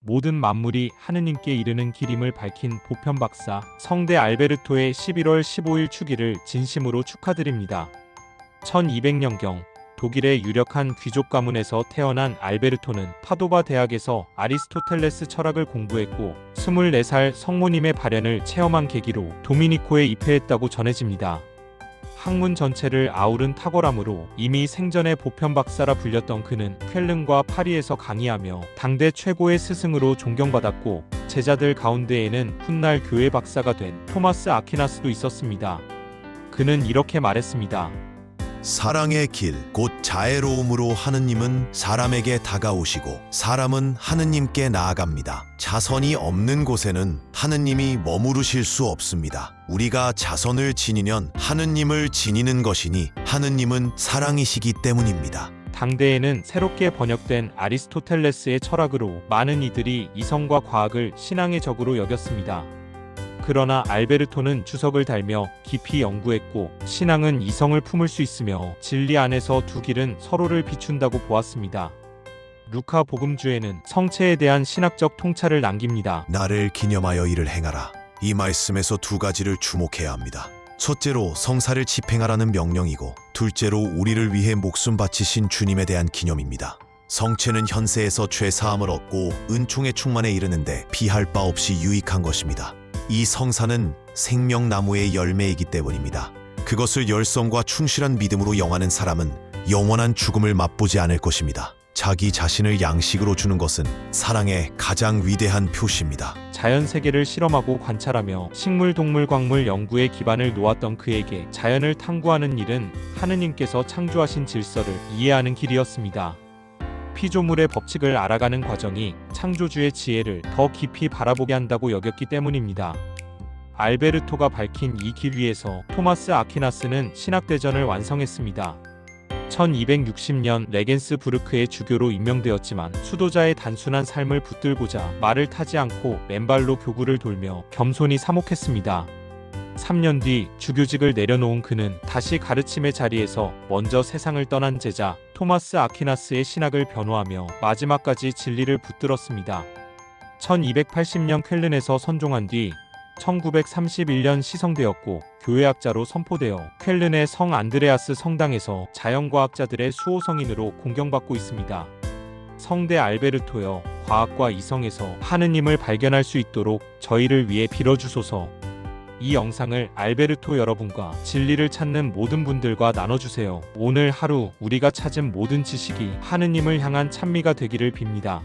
모든 만물이 하느님께 이르는 길임을 밝힌 보편 박사 성대 알베르토의 11월 15일 축일을 진심으로 축하드립니다. 1200년경 독일의 유력한 귀족 가문에서 태어난 알베르토는 파도바 대학에서 아리스토텔레스 철학을 공부했고 24살 성모님의 발현을 체험한 계기로 도미니코에 입회했다고 전해집니다. 학문 전체를 아우른 탁월함으로 이미 생전에 보편 박사라 불렸던 그는 쾰른과 파리에서 강의하며 당대 최고의 스승으로 존경받았고 제자들 가운데에는 훗날 교회 박사가 된 토마스 아퀴나스도 있었습니다. 그는 이렇게 말했습니다. 사랑의 길, 곧 자애로움으로 하느님은 사람에게 다가오시고 사람은 하느님께 나아갑니다. 자선이 없는 곳에는 하느님이 머무르실 수 없습니다. 우리가 자선을 지니면 하느님을 지니는 것이니 하느님은 사랑이시기 때문입니다. 당대에는 새롭게 번역된 아리스토텔레스의 철학으로 많은 이들이 이성과 과학을 신앙의 적으로 여겼습니다. 그러나 알베르토는 주석을 달며 깊이 연구했고 신앙은 이성을 품을 수 있으며 진리 안에서 두 길은 서로를 비춘다고 보았습니다. 루카 복음주에는 성체에 대한 신학적 통찰을 남깁니다. 나를 기념하여 이를 행하라. 이 말씀에서 두 가지를 주목해야 합니다. 첫째로 성사를 집행하라는 명령이고 둘째로 우리를 위해 목숨 바치신 주님에 대한 기념입니다. 성체는 현세에서 죄사함을 얻고 은총의 충만에 이르는데 비할 바 없이 유익한 것입니다. 이 성사는 생명나무의 열매이기 때문입니다. 그것을 열성과 충실한 믿음으로 영하는 사람은 영원한 죽음을 맛보지 않을 것입니다. 자기 자신을 양식으로 주는 것은 사랑의 가장 위대한 표시입니다. 자연 세계를 실험하고 관찰하며 식물, 동물, 광물 연구에 기반을 놓았던 그에게 자연을 탐구하는 일은 하느님께서 창조하신 질서를 이해하는 길이었습니다. 피조물의 법칙을 알아가는 과정이 창조주의 지혜를 더 깊이 바라보게 한다고 여겼기 때문입니다. 알베르토가 밝힌 이 길 위에서 토마스 아퀴나스는 신학대전을 완성했습니다. 1260년 레겐스부르크의 주교로 임명되었지만 수도자의 단순한 삶을 붙들고자 말을 타지 않고 맨발로 교구를 돌며 겸손히 사목했습니다. 3년 뒤 주교직을 내려놓은 그는 다시 가르침의 자리에서 먼저 세상을 떠난 제자 토마스 아퀴나스의 신학을 변호하며 마지막까지 진리를 붙들었습니다. 1280년 쾰른에서 선종한 뒤 1931년 시성되었고 교회학자로 선포되어 쾰른의 성 안드레아스 성당에서 자연과학자들의 수호성인으로 공경받고 있습니다. 성대 알베르토여, 과학과 이성에서 하느님을 발견할 수 있도록 저희를 위해 빌어주소서. 이 영상을 알베르토 여러분과 진리를 찾는 모든 분들과 나눠주세요. 오늘 하루 우리가 찾은 모든 지식이 하느님을 향한 찬미가 되기를 빕니다.